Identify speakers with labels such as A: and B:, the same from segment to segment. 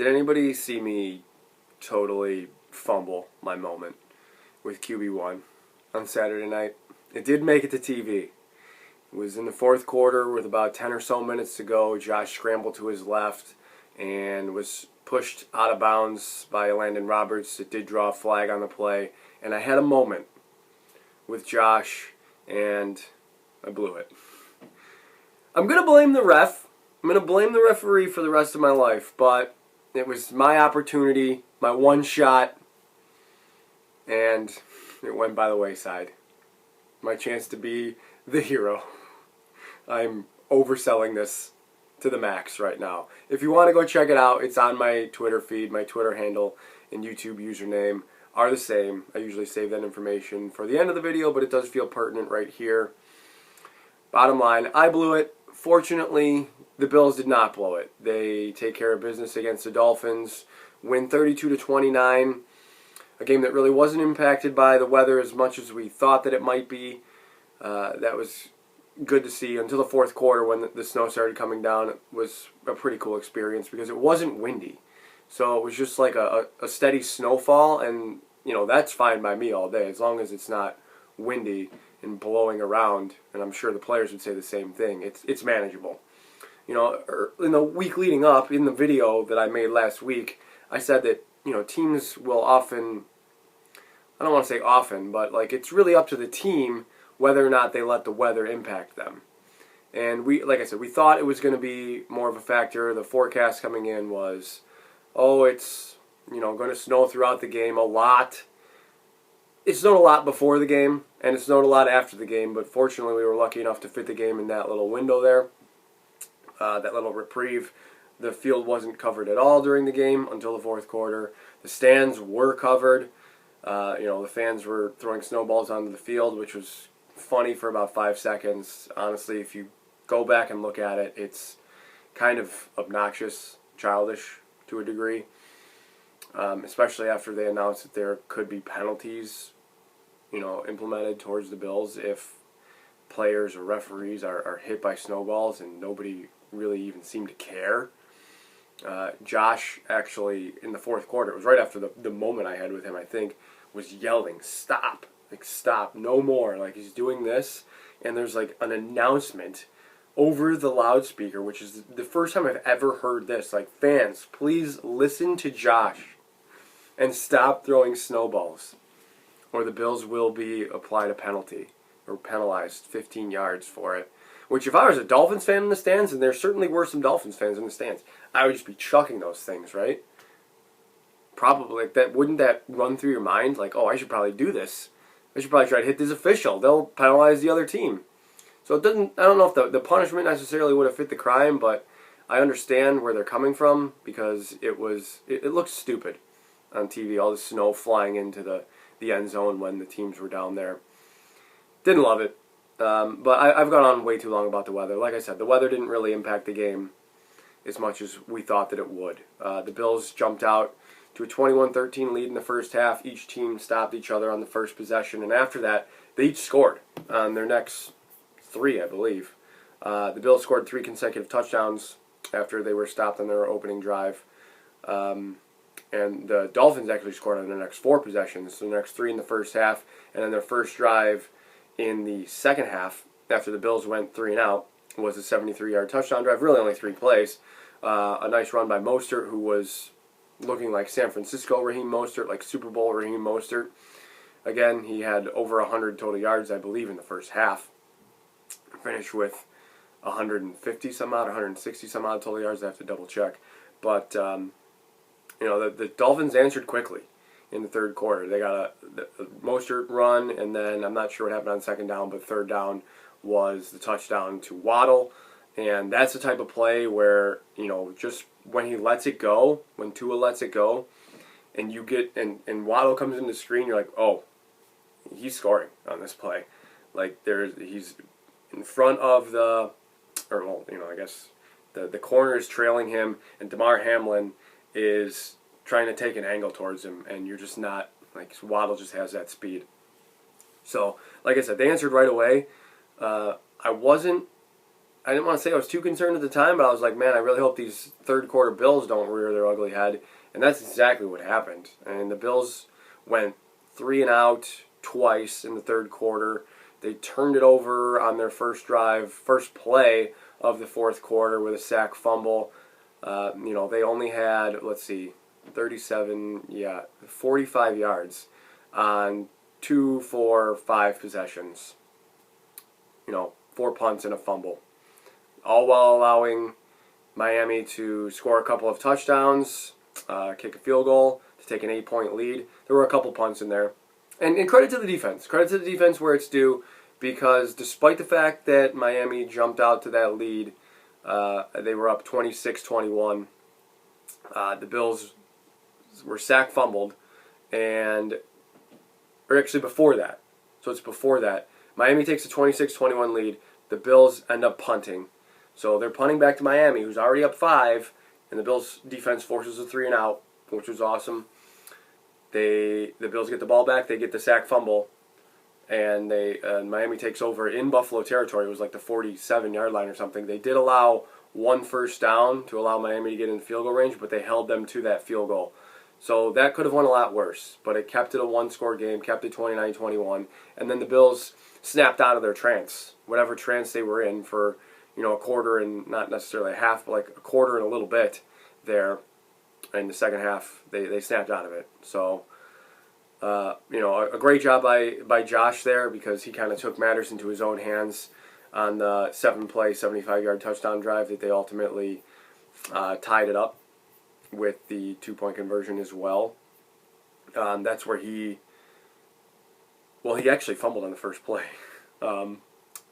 A: Did anybody see me totally fumble my moment with QB1 on Saturday night? It did make it to TV. It was in the fourth quarter with about 10 or so minutes to go. Josh scrambled to his left and was pushed out of bounds by Landon Roberts. It did draw a flag on the play, and I had a moment with Josh, and I blew it. I'm going to blame the ref. I'm going to blame the referee for the rest of my life, but it was my opportunity, my one shot, and it went by the wayside. My chance to be the hero. I'm overselling this to the max right now. If you want to go check it out, it's on my Twitter feed. My Twitter handle and YouTube username are the same. I usually save that information for the end of the video, but it does feel pertinent right here. Bottom line, I blew it. Fortunately, the Bills did not blow it. They take care of business against the Dolphins, win 32-29, a game that really wasn't impacted by the weather as much as we thought that it might be. That was good to see until the fourth quarter when the snow started coming down. It was a pretty cool experience because it wasn't windy. So it was just like a steady snowfall, and that's fine by me all day as long as it's not windy and blowing around, and I'm sure the players would say the same thing. It's manageable. In the week leading up, in the video that I made last week, I said that teams will often, I don't want to say often, but it's really up to the team whether or not they let the weather impact them. And like I said, we thought it was going to be more of a factor. The forecast coming in was, it's going to snow throughout the game a lot. It snowed a lot before the game, and it snowed a lot after the game, but fortunately we were lucky enough to fit the game in that little window there, that little reprieve. The field wasn't covered at all during the game until the fourth quarter. The stands were covered. The fans were throwing snowballs onto the field, which was funny for about 5 seconds. Honestly, if you go back and look at it, it's kind of obnoxious, childish to a degree. Especially after they announced that there could be penalties, implemented towards the Bills if players or referees are hit by snowballs, and nobody really even seemed to care. Josh actually, in the fourth quarter, it was right after the moment I had with him, I think, was yelling, "Stop! Stop! No more!" He's doing this, and there's an announcement over the loudspeaker, which is the first time I've ever heard this. Fans, please listen to Josh and stop throwing snowballs, or the Bills will be applied a penalty, or penalized 15 yards for it. Which, if I was a Dolphins fan in the stands, and there certainly were some Dolphins fans in the stands, I would just be chucking those things, right? Probably. Wouldn't that run through your mind? I should probably do this. I should probably try to hit this official. They'll penalize the other team. So I don't know if the punishment necessarily would have fit the crime, but I understand where they're coming from, because it looked stupid on TV, all the snow flying into the end zone when the teams were down there. Didn't love it, but I've gone on way too long about the weather. Like I said, the weather didn't really impact the game as much as we thought that it would. The Bills jumped out to a 21-13 lead in the first half. Each team stopped each other on the first possession, and after that, they each scored on their next 3, I believe. The Bills scored 3 consecutive touchdowns after they were stopped on their opening drive. And the Dolphins actually scored on their next 4 possessions, so the next 3 in the first half, and then their first drive in the second half, after the Bills went 3 and out, was a 73-yard touchdown drive, really only 3 plays. A nice run by Mostert, who was looking like San Francisco Raheem Mostert, like Super Bowl Raheem Mostert. Again, he had over 100 total yards, I believe, in the first half. Finished with 150 some odd, 160 some odd total yards. I have to double check. But the Dolphins answered quickly in the third quarter. They got a Mostert run, and then I'm not sure what happened on second down, but third down was the touchdown to Waddle. And that's the type of play where, just when he lets it go, when Tua lets it go, and you get, and Waddle comes in the screen, you're like, oh, he's scoring on this play. He's in front of I guess the corner is trailing him, and Damar Hamlin is trying to take an angle towards him, and you're just not, Waddle just has that speed. So, like I said, they answered right away. I wasn't I didn't want to say I was too concerned at the time, but I was like, man, I really hope these third quarter Bills don't rear their ugly head. And that's exactly what happened. And the Bills went 3 and out twice in the third quarter. They turned it over on their first drive, first play of the fourth quarter with a sack fumble. They only had, 45 yards on 2, 4, 5 possessions. 4 punts and a fumble. All while allowing Miami to score a couple of touchdowns, kick a field goal to take an 8-point lead. There were a couple punts in there. And credit to the defense. Credit to the defense where it's due, because despite the fact that Miami jumped out to that lead, they were up 26-21. The Bills were sack fumbled, or actually before that. So it's before that. Miami takes a 26-21 lead. The Bills end up punting. So they're punting back to Miami, who's already up 5, and the Bills defense forces a 3 and out, which was awesome. The Bills get the ball back. They get the sack fumble, and Miami takes over in Buffalo territory. It was like the 47-yard line or something. They did allow 1 first down to allow Miami to get in field goal range, but they held them to that field goal. So that could have went a lot worse, but it kept it a 1-score game, kept it 29-21, and then the Bills snapped out of their trance, whatever trance they were in for a quarter and not necessarily a half, but like a quarter and a little bit there. In the second half, they snapped out of it. So, a great job by Josh there, because he kind of took matters into his own hands on the 7-play, 75-yard touchdown drive that they ultimately tied it up with the 2-point conversion as well. That's where he actually fumbled on the first play.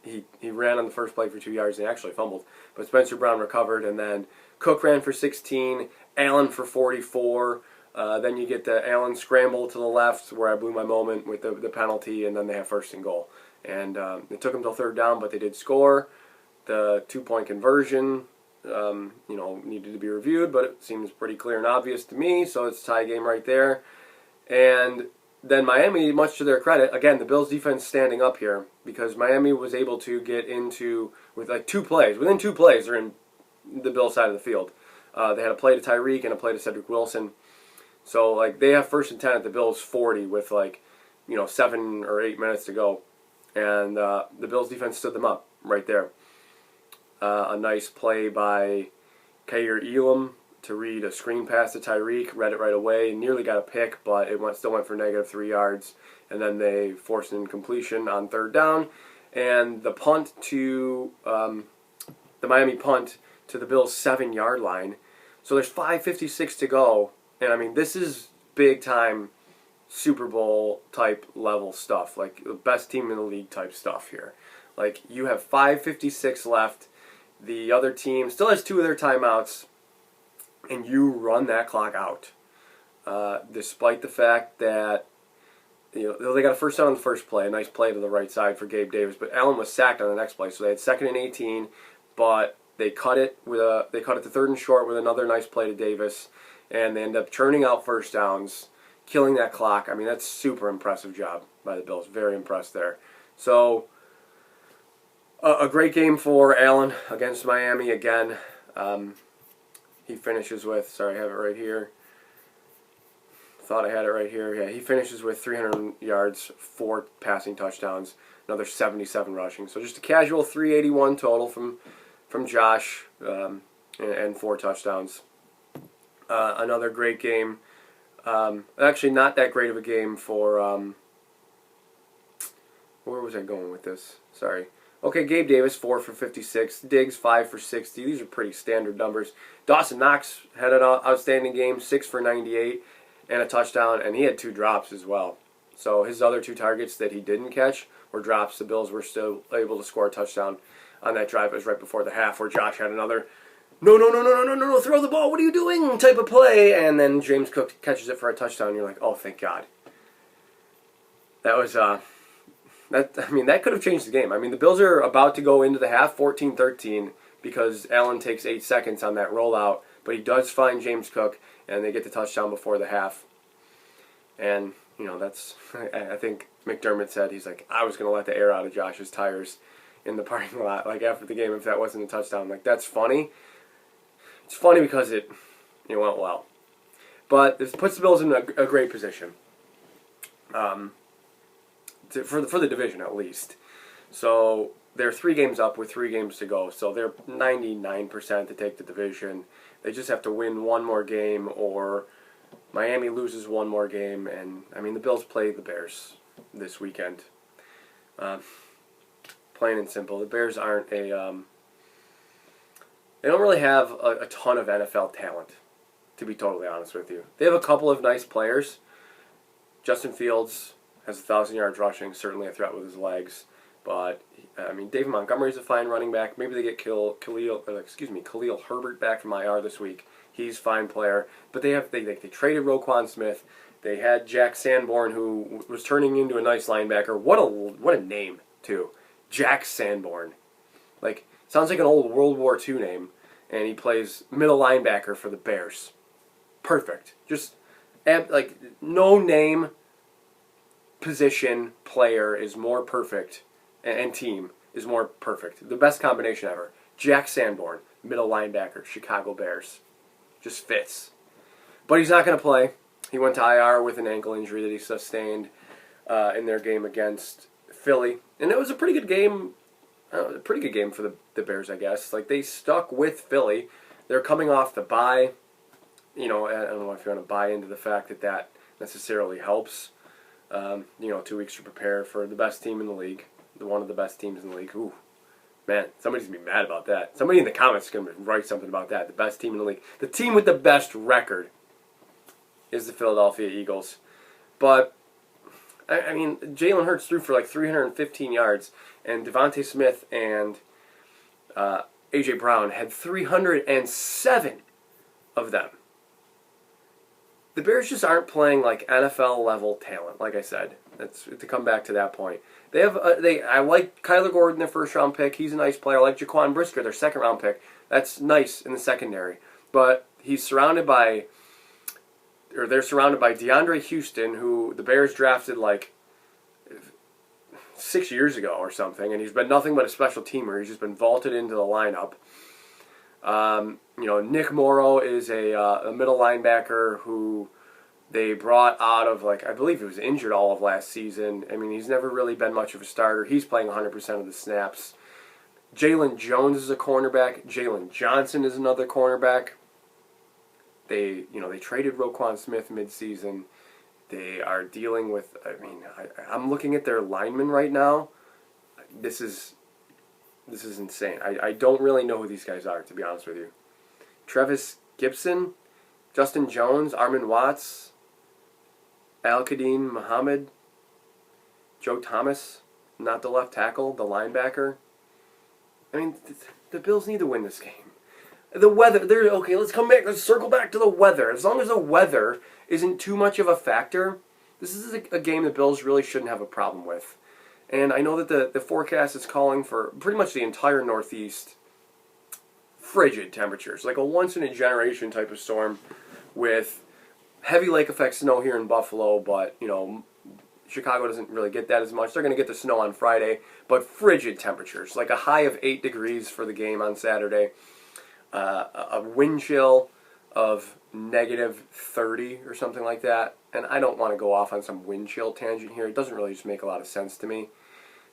A: He ran on the first play for 2 yards and he actually fumbled. But Spencer Brown recovered, and then Cook ran for 16, Allen for 44. Then you get the Allen scramble to the left where I blew my moment with the penalty, and then they have first and goal. And it took them till third down, but they did score. The 2-point conversion, needed to be reviewed, but it seems pretty clear and obvious to me, so it's a tie game right there. And then Miami, much to their credit, again, the Bills defense standing up here, because Miami was able to get into, with like 2 plays. Within 2 plays, they're in the Bills side of the field. They had a play to Tyreek and a play to Cedric Wilson. So, they have first and 10 at the Bills' 40 with, 7 or 8 minutes to go. And the Bills defense stood them up right there. A nice play by Kaiir Elam to read a screen pass to Tyreek, read it right away, nearly got a pick, but it still went for negative 3 yards. And then they forced an incompletion on third down. And the punt to, the Miami punt to the Bills' 7-yard line. So there's 5:56 to go. And, this is big-time Super Bowl type level stuff, like the best team in the league type stuff here. You have 5:56 left. The other team still has 2 of their timeouts, and you run that clock out. Despite the fact that they got a first down on the first play, a nice play to the right side for Gabe Davis, but Allen was sacked on the next play, so they had 2nd and 18, but they cut it to 3rd and short with another nice play to Davis, and they end up churning out first downs, killing that clock. That's a super impressive job by the Bills. Very impressed there. So, a great game for Allen against Miami again. He finishes with, sorry, I have it right here. Thought I had it right here. Yeah, he finishes with 300 yards, 4 passing touchdowns, another 77 rushing. So just a casual 381 total from Josh, and 4 touchdowns. Another great game. Actually, not that great of a game for, where was I going with this? Sorry. Okay, Gabe Davis, 4 for 56. Diggs, 5 for 60. These are pretty standard numbers. Dawson Knox had an outstanding game, 6 for 98 and a touchdown, and he had 2 drops as well. So his other 2 targets that he didn't catch were drops. The Bills were still able to score a touchdown on that drive. It was right before the half where Josh had another no, throw the ball, what are you doing type of play, and then James Cook catches it for a touchdown, and you're like, oh, thank God. That was, that could have changed the game. The Bills are about to go into the half 14-13 because Allen takes 8 seconds on that rollout, but he does find James Cook, and they get the touchdown before the half. And, I think McDermott said, he's like, I was going to let the air out of Josh's tires in the parking lot, like after the game, if that wasn't a touchdown. Like, that's funny. It's funny because it went well. But this puts the Bills in a great position. For the division, at least. So they're 3 games up with 3 games to go. So they're 99% to take the division. They just have to win one more game, or Miami loses one more game. And, I mean, the Bills play the Bears this weekend. Plain and simple. The Bears aren't they don't really have a ton of NFL talent, to be totally honest with you. They have a couple of nice players. Justin Fields has 1,000 yards rushing, certainly a threat with his legs. But, I mean, David Montgomery's a fine running back. Maybe they get Khalil Herbert back from IR this week. He's a fine player. But they traded Roquan Smith. They had Jack Sanborn, who was turning into a nice linebacker. What a name, too. Jack Sanborn. Like, sounds like an old World War II name. And he plays middle linebacker for the Bears. Perfect. Just, like, no name position player is more perfect, and team is more perfect. The best combination ever. Jack Sanborn, middle linebacker, Chicago Bears. Just fits. But he's not going to play. He went to IR with an ankle injury that he sustained in their game against Philly. And it was a pretty good game. A pretty good game for the Bears, I guess. Like, they stuck with Philly. They're coming off the bye. You know, I don't know if you want to buy into the fact that that necessarily helps. 2 weeks to prepare for the best team in the league. One of the best teams in the league. Ooh, man, somebody's going to be mad about that. Somebody in the comments is going to write something about that. The best team in the league. The team with the best record is the Philadelphia Eagles. But, I mean, Jalen Hurts threw for like 315 yards, and Devontae Smith and A.J. Brown had 307 of them. The Bears just aren't playing like NFL-level talent, like I said. That's to come back to that point. They have I like Kyler Gordon, their first-round pick. He's a nice player. I like Jaquan Brisker, their second-round pick. That's nice in the secondary. But they're surrounded by DeAndre Houston, who the Bears drafted like 6 years ago or something, and he's been nothing but a special teamer. He's just been vaulted into the lineup. Nick Morrow is a middle linebacker who they brought out of, like, I believe he was injured all of last season. I mean, he's never really been much of a starter. He's playing 100% of the snaps. Jalen Jones is a cornerback. Jalen Johnson is another cornerback. They traded Roquan Smith midseason. They are dealing with, I'm looking at their linemen right now. This is insane. I don't really know who these guys are, to be honest with you. Trevis Gibson, Justin Jones, Armin Watts, Al-Qadim Muhammad, Joe Thomas, not the left tackle, the linebacker. I mean, the Bills need to win this game. The weather, let's circle back to the weather. As long as the weather isn't too much of a factor, this is a game the Bills really shouldn't have a problem with. And I know that the forecast is calling for pretty much the entire Northeast frigid temperatures, like a once-in-a-generation type of storm with heavy lake effect snow here in Buffalo, but, Chicago doesn't really get that as much. They're going to get the snow on Friday, but frigid temperatures, like a high of 8 degrees for the game on Saturday, a wind chill of negative 30 or something like that. And I don't want to go off on some wind chill tangent here. It doesn't really just make a lot of sense to me.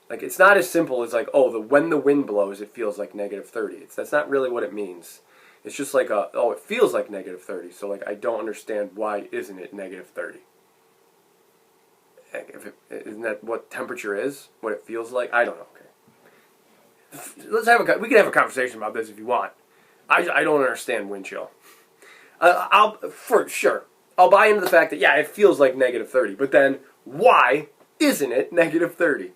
A: Like, it's not as simple as like, when the wind blows, it feels like negative 30. That's not really what it means. It's just like it feels like negative 30. So, like, I don't understand why isn't it negative 30? Isn't that what temperature is? What it feels like? I don't know. Okay. We can have a conversation about this if you want. I don't understand wind chill. For sure. I'll buy into the fact that, yeah, it feels like negative 30. But then, why isn't it negative 30?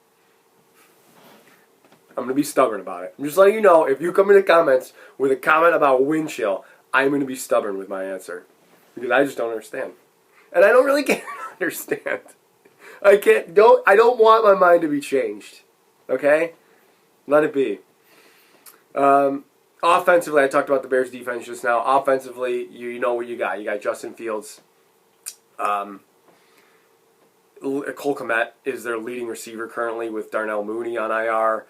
A: I'm going to be stubborn about it. I'm just letting you know, if you come in the comments with a comment about wind chill, I'm going to be stubborn with my answer. Because I just don't understand. And I don't really care to understand. I don't want my mind to be changed. Okay? Let it be. Offensively, I talked about the Bears' defense just now. Offensively, you know what you got. You got Justin Fields. Cole Kmet is their leading receiver currently with Darnell Mooney on IR.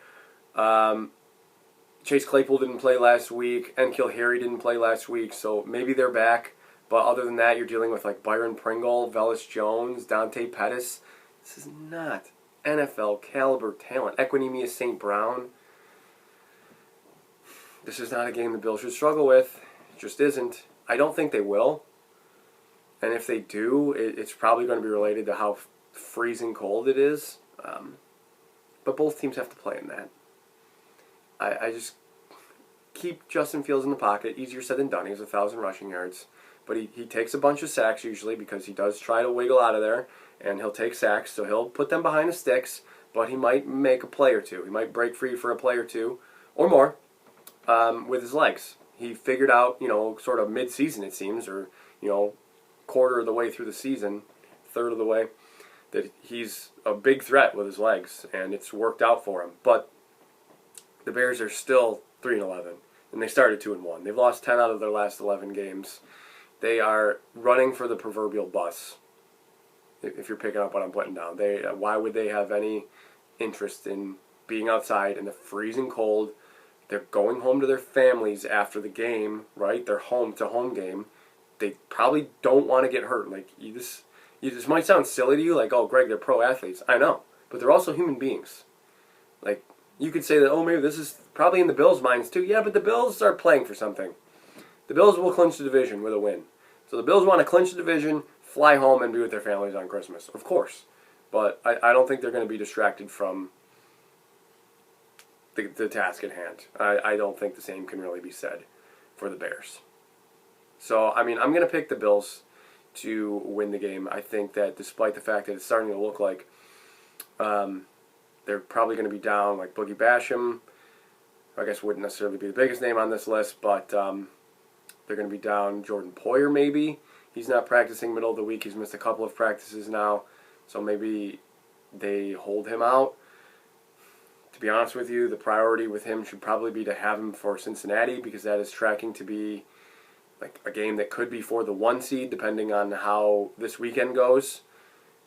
A: Chase Claypool didn't play last week. N'Keal Harry didn't play last week, so maybe they're back. But other than that, you're dealing with like Byron Pringle, Velus Jones, Dante Pettis. This is not NFL caliber talent. Equinemius St. Brown. This is not a game the Bills should struggle with. It just isn't. I don't think they will. And if they do, it's probably going to be related to how freezing cold it is. But both teams have to play in that. I just keep Justin Fields in the pocket. Easier said than done. He has 1,000 rushing yards. But he takes a bunch of sacks usually because he does try to wiggle out of there. And he'll take sacks. So he'll put them behind the sticks. But he might make a play or two. He might break free for a play or two or more with his legs. He figured out, sort of mid-season it seems, or, quarter of the way through the season, third of the way, that he's a big threat with his legs. And it's worked out for him. But the Bears are still 3-11. And they started 2-1. They've lost 10 out of their last 11 games. They are running for the proverbial bus, if you're picking up what I'm putting down. Why would they have any interest in being outside in the freezing cold? They're going home to their families after the game, right? Their home-to-home game. They probably don't want to get hurt. Like, this might sound silly to you, like, oh, Greg, they're pro athletes. I know, but they're also human beings. Like, you could say that, oh, maybe this is probably in the Bills' minds too. Yeah, but the Bills are playing for something. The Bills will clinch the division with a win. So the Bills want to clinch the division, fly home, and be with their families on Christmas. Of course. But I don't think they're going to be distracted from the task at hand. I don't think the same can really be said for the Bears. So, I'm going to pick the Bills to win the game. I think that despite the fact that it's starting to look like they're probably going to be down, like Boogie Basham, I guess wouldn't necessarily be the biggest name on this list, but they're going to be down Jordan Poyer maybe. He's not practicing middle of the week. He's missed a couple of practices now, so maybe they hold him out. To be honest with you, the priority with him should probably be to have him for Cincinnati because that is tracking to be like a game that could be for the 1 seed depending on how this weekend goes.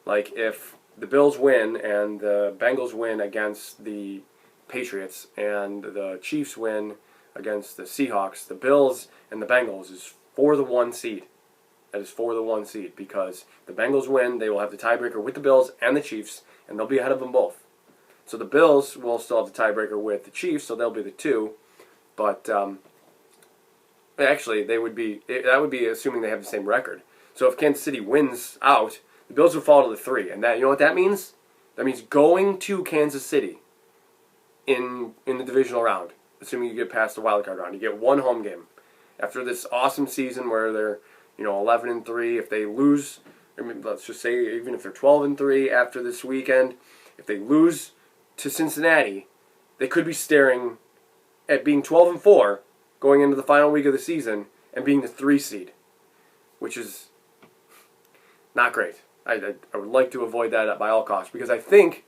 A: Like if the Bills win and the Bengals win against the Patriots and the Chiefs win against the Seahawks, the Bills and the Bengals is for the 1 seed. That is for the 1 seed because the Bengals win, they will have the tiebreaker with the Bills and the Chiefs, and they'll be ahead of them both. So the Bills will still have the tiebreaker with the Chiefs, so they'll be the 2. But actually, that would be assuming they have the same record. So if Kansas City wins out, the Bills would fall to the 3, and that, you know what that means? That means going to Kansas City in the divisional round, assuming you get past the wild card round. You get 1 home game after this awesome season where they're 11-3. If they lose, let's just say even if they're 12-3 after this weekend, if they lose to Cincinnati, they could be staring at being 12-4 going into the final week of the season and being the 3 seed, which is not great. I would like to avoid that by all costs because I think,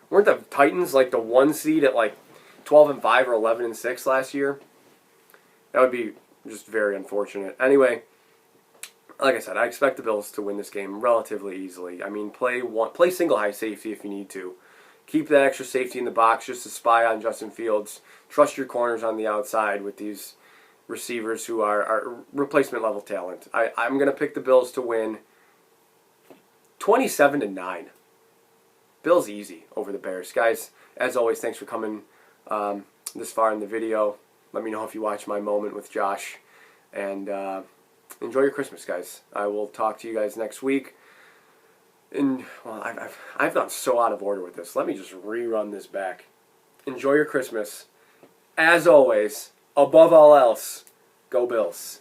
A: weren't the Titans like the 1 seed at like 12-5 or 11-6 last year? That would be just very unfortunate. Anyway, like I said, I expect the Bills to win this game relatively easily. Play single high safety if you need to. Keep that extra safety in the box just to spy on Justin Fields. Trust your corners on the outside with these receivers who are replacement level talent. I'm going to pick the Bills to win 27-9. Bills easy over the Bears. Guys, as always, thanks for coming this far in the video. Let me know if you watch my moment with Josh. And enjoy your Christmas, guys. I will talk to you guys next week. And, well, I've gone so out of order with this. Let me just rerun this back. Enjoy your Christmas. As always, above all else, go Bills.